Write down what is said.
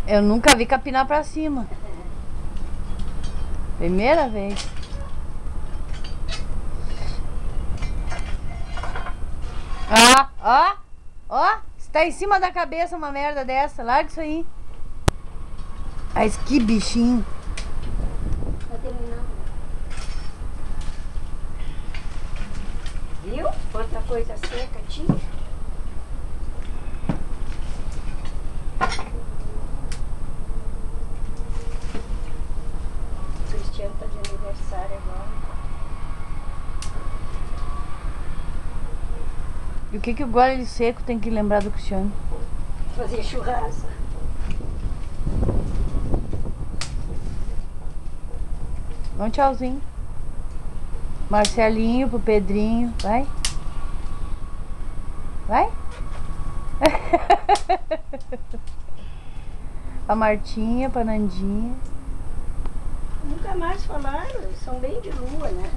Eu nunca vi capinar pra cima. Primeira vez. Ah, ó, ó. Está em cima da cabeça uma merda dessa. Larga isso aí. Mas que bichinho. Tá terminando. Viu? Outra coisa seca tinha. O Cristiano tá de aniversário agora. E o que o gole seco tem que lembrar do Cristiano? Fazer churrasco. Um tchauzinho. Marcelinho pro Pedrinho. Vai. Vai. Pra Martinha, pra Nandinha. Nunca mais falaram, eles são bem de lua, né?